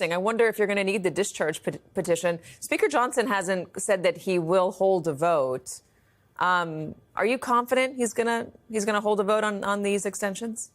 I wonder if you're going to need the discharge petition. Speaker Johnson hasn't said that he will hold a vote. Are you confident he's going to hold a vote on these extensions?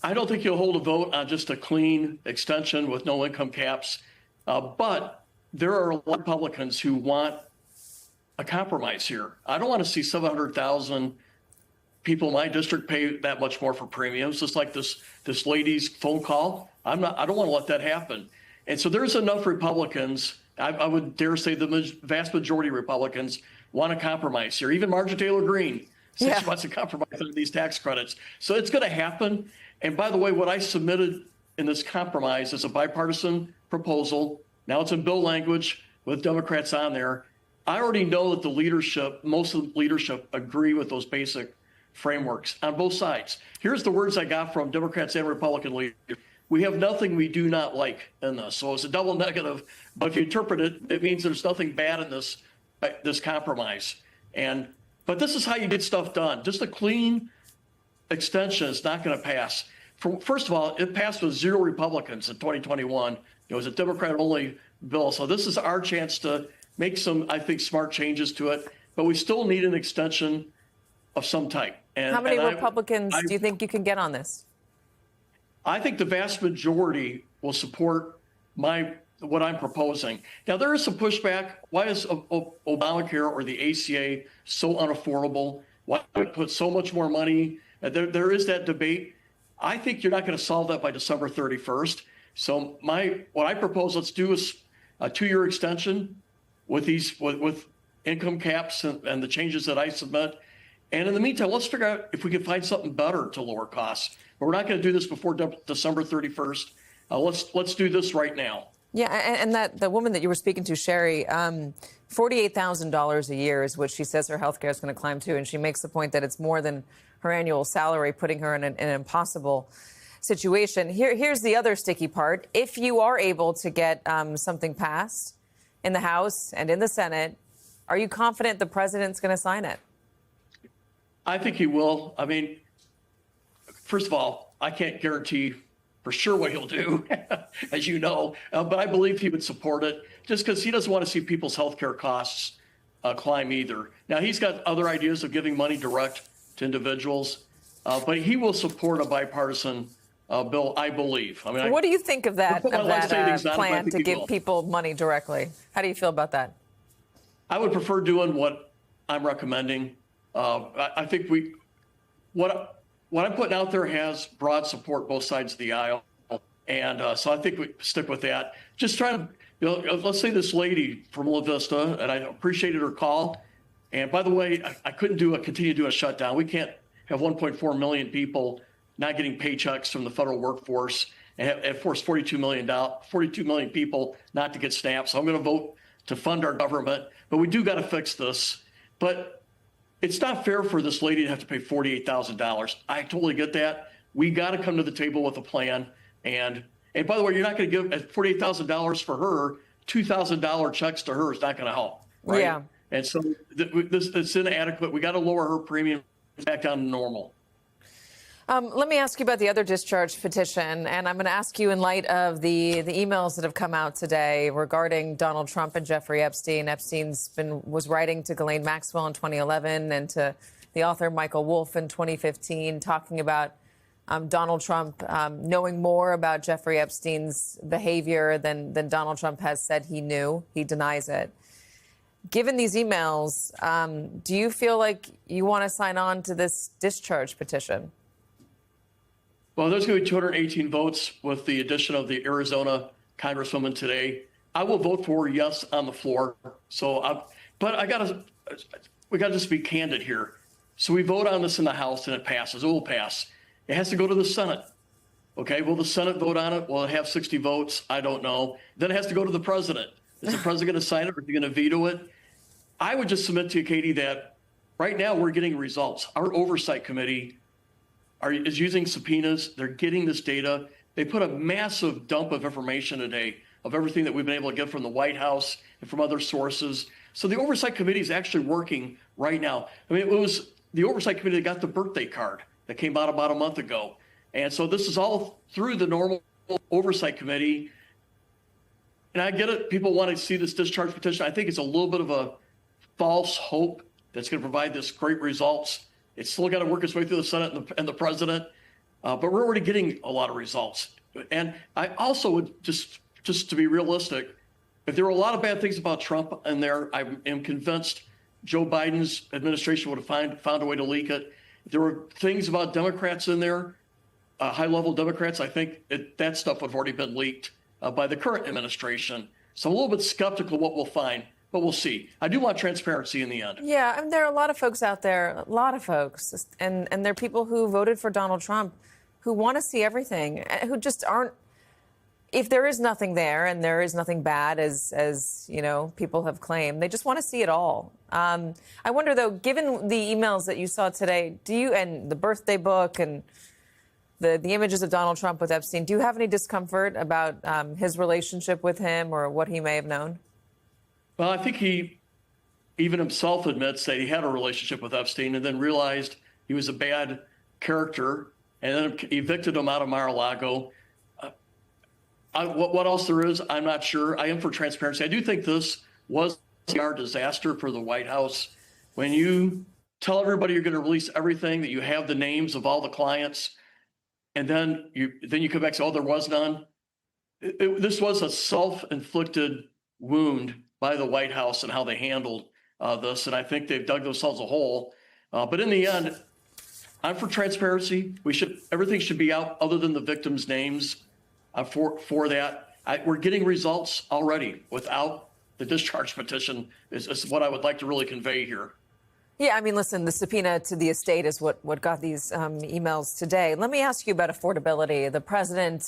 I don't think he'll hold a vote on just a clean extension with no income caps. But there are a lot of Republicans who want a compromise here. I don't want to see 700,000 people in my district pay that much more for premiums, just like this lady's phone call. I don't want to let that happen. And so there's enough Republicans, I would dare say the vast majority of Republicans want a compromise here. Even Marjorie Taylor Greene says she wants a compromise on these tax credits. So it's going to happen. And by the way, what I submitted in this compromise is a bipartisan proposal. Now it's in bill language with Democrats on there. I already know that the leadership, most of the leadership, agree with those basic frameworks on both sides. Here's the words I got from Democrats and Republican leaders. We have nothing we do not like in this. So it's a double negative, but if you interpret it, it means there's nothing bad in this compromise. But this is how you get stuff done. Just a clean extension is not going to pass. First of all, it passed with 0 Republicans in 2021. It was a Democrat-only bill. So this is our chance to make some, I think, smart changes to it. But we still need an extension of some type. How many Republicans do you think you can get on this? I think the vast majority will support what I'm proposing. Now, there is some pushback. Why is Obamacare or the ACA so unaffordable? Why do we put so much more money? There is that debate. I think you're not going to solve that by December 31st. So what I propose, let's do a 2-year extension with income caps and the changes that I submit. And in the meantime, let's figure out if we can find something better to lower costs. But we're not going to do this before December 31st. Let's do this right now. Yeah, and the woman that you were speaking to, Sherry, $48,000 a year is what she says her health care is going to climb to. And she makes the point that it's more than her annual salary, putting her in an impossible situation. Here's the other sticky part. If you are able to get something passed in the House and in the Senate, are you confident the president's going to sign it? I think he will. I mean, first of all, I can't guarantee for sure what he'll do, as you know, but I believe he would support it just because he doesn't want to see people's health care costs climb either. Now, he's got other ideas of giving money direct to individuals, but he will support a bipartisan bill, I believe. I mean, what do you think of that plan to give people money directly? How do you feel about that? I would prefer doing what I'm recommending. I think what I'm putting out there has broad support both sides of the aisle, and so I think we stick with that. Just trying to, let's say this lady from La Vista, and I appreciated her call. And by the way, I couldn't continue to do a shutdown. We can't have 1.4 million people not getting paychecks from the federal workforce and force 42 million people not to get SNAP. So I'm going to vote to fund our government, but we do got to fix this. But it's not fair for this lady to have to pay $48,000. I totally get that. We got to come to the table with a plan. And by the way, you're not going to give $48,000 for her. $2,000 checks to her is not going to help, right? Yeah. And so it's inadequate. We got to lower her premium back down to normal. Let me ask you about the other discharge petition, and I'm going to ask you in light of the emails that have come out today regarding Donald Trump and Jeffrey Epstein. Was writing to Ghislaine Maxwell in 2011 and to the author Michael Wolff in 2015, talking about Donald Trump knowing more about Jeffrey Epstein's behavior than Donald Trump has said he knew. He denies it. Given these emails, do you feel like you want to sign on to this discharge petition? Well, there's going to be 218 votes with the addition of the Arizona Congresswoman today. I will vote for yes on the floor. So, but we got to just be candid here. So we vote on this in the House and it passes. It will pass. It has to go to the Senate. Okay, will the Senate vote on it? Will it have 60 votes? I don't know. Then it has to go to the president. Is the president going to sign it or is he going to veto it? I would just submit to you, Katie, that right now we're getting results. Our oversight committee is using subpoenas. They're getting this data. They put a massive dump of information today of everything that we've been able to get from the White House and from other sources. So the oversight committee is actually working right now. I mean, it was the oversight committee that got the birthday card that came out about a month ago. And so this is all through the normal oversight committee. and I get it. People want to see this discharge petition. I think it's a little bit of a false hope that's going to provide this great results. It's still got to work its way through the Senate and the president, but we're already getting a lot of results. And I also would just to be realistic, if there were a lot of bad things about Trump in there, I am convinced Joe Biden's administration would have found a way to leak it. If there were things about Democrats in there, high-level Democrats, I think that stuff would have already been leaked by the current administration. So I'm a little bit skeptical what we'll find, but we'll see. I do want transparency in the end. Yeah, I mean, there are a lot of folks out there, a lot of folks, and there are people who voted for Donald Trump who want to see everything, who just aren't. If there is nothing there and there is nothing bad, as you know, people have claimed, they just want to see it all. I wonder, though, given the emails that you saw today, and the birthday book and the images of Donald Trump with Epstein, do you have any discomfort about his relationship with him or what he may have known? Well, I think he even himself admits that he had a relationship with Epstein and then realized he was a bad character and then evicted him out of Mar-a-Lago. What else there is, I'm not sure. I am for transparency. I do think this was a PR disaster for the White House. When you tell everybody you're going to release everything, that you have the names of all the clients, and then you come back and say, oh, there was none. This was a self-inflicted wound by the White House and how they handled this. And I think they've dug themselves a hole. But in the end, I'm for transparency. Everything should be out other than the victims' names for that. We're getting results already without the discharge petition is what I would like to really convey here. Yeah, I mean, listen, the subpoena to the estate is what got these emails today. Let me ask you about affordability. The president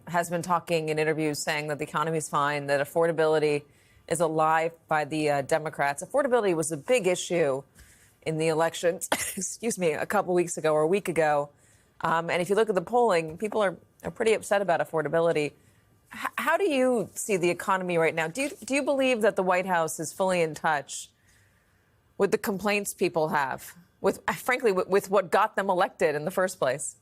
has been talking in interviews saying that the economy is fine, that affordability is a lie by the Democrats. Affordability was a big issue in the elections, excuse me, a couple weeks ago or a week ago. And if you look at the polling, people are pretty upset about affordability. How do you see the economy right now? Do you believe that the White House is fully in touch with the complaints people have, frankly, with what got them elected in the first place?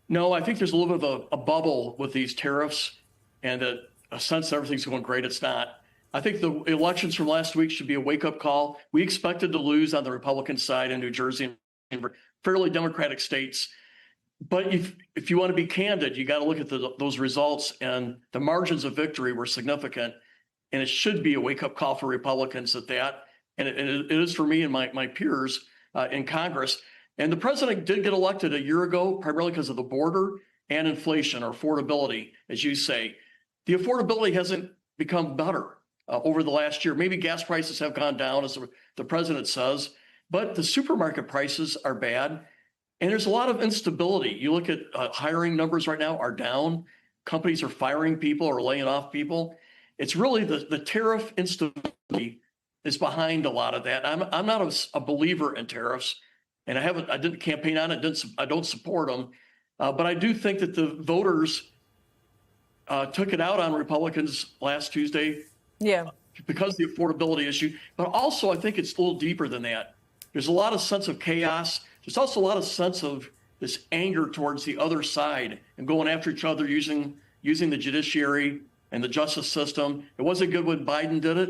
No, I think there's a little bit of a bubble with these tariffs and a sense that everything's going great. It's not. I think the elections from last week should be a wake-up call. We expected to lose on the Republican side in New Jersey and fairly Democratic states. But if you want to be candid, you got to look at those results, and the margins of victory were significant. And it should be a wake-up call for Republicans at that. And it is for me and my peers in Congress. And the president did get elected a year ago, primarily because of the border and inflation or affordability, as you say. The affordability hasn't become better over the last year. Maybe gas prices have gone down, as the president says, but the supermarket prices are bad. And there's a lot of instability. You look at hiring numbers right now are down. Companies are firing people or laying off people. It's really the tariff instability is behind a lot of that. I'm not a believer in tariffs, and I didn't campaign on it. I don't support them, but I do think that the voters took it out on Republicans last Tuesday. Yeah, because of the affordability issue. But also, I think it's a little deeper than that. There's a lot of sense of chaos. There's also a lot of sense of this anger towards the other side and going after each other using the judiciary and the justice system. It wasn't good when Biden did it.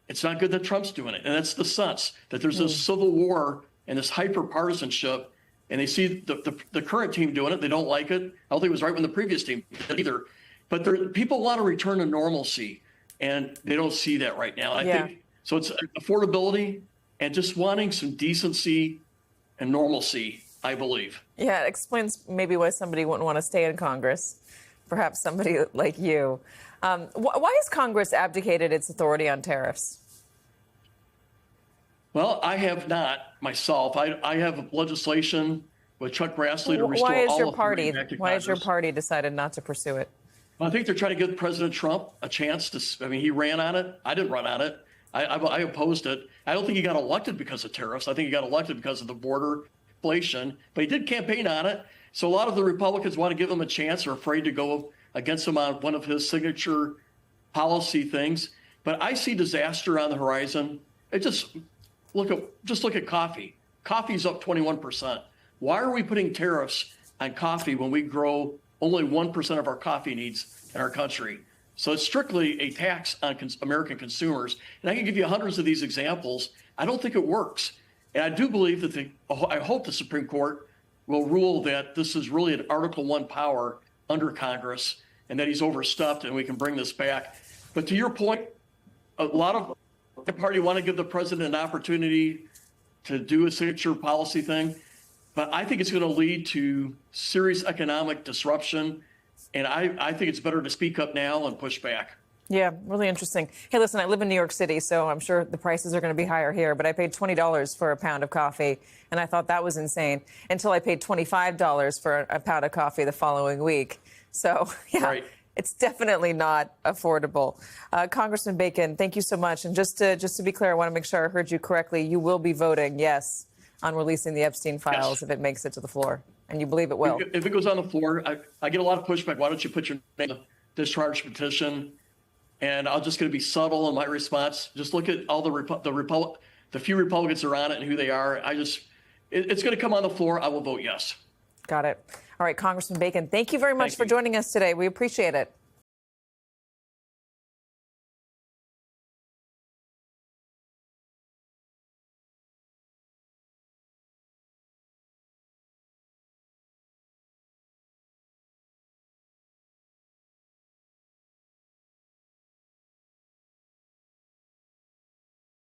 It's not good that Trump's doing it. And that's the sense that there's this civil war and this hyper partisanship. And they see the current team doing it. They don't like it. I don't think it was right when the previous team did either. But people want to return to normalcy, and they don't see that right now. I think so. It's affordability and just wanting some decency and normalcy, I believe. Yeah, it explains maybe why somebody wouldn't want to stay in Congress, perhaps somebody like you. Why has Congress abdicated its authority on tariffs? Well, I have not myself. I have legislation with Chuck Grassley to restore all authority back to Congress. Why has your party decided not to pursue it? Well, I think they're trying to give President Trump a chance to. I mean, he ran on it. I didn't run on it. I opposed it. I don't think he got elected because of tariffs. I think he got elected because of the border inflation, but he did campaign on it. So a lot of the Republicans want to give him a chance or afraid to go against him on one of his signature policy things. But I see disaster on the horizon. Just look at coffee. Coffee's up 21%. Why are we putting tariffs on coffee when we grow only 1% of our coffee needs in our country? So it's strictly a tax on American consumers. And I can give you hundreds of these examples. I don't think it works. And I do believe that I hope the Supreme Court will rule that this is really an Article 1 power under Congress and that he's overstuffed and we can bring this back. But to your point, a lot of the party want to give the president an opportunity to do a signature policy thing. But I think it's going to lead to serious economic disruption. And I think it's better to speak up now and push back. Yeah, really interesting. Hey, listen, I live in New York City, so I'm sure the prices are going to be higher here, but I paid $20 for a pound of coffee, and I thought that was insane until I paid $25 for a pound of coffee the following week. So, yeah, Right. It's definitely not affordable. Congressman Bacon, thank you so much. And just to be clear, I want to make sure I heard you correctly. You will be voting yes on releasing the Epstein files if it makes it to the floor, and you believe it will. If it goes on the floor, I get a lot of pushback. Why don't you put your name on the discharge petition? And I'm just going to be subtle in my response. Just look at all the few Republicans are on it and who they are. It's going to come on the floor. I will vote yes. Got it. All right, Congressman Bacon, thank you very much for joining us today. We appreciate it.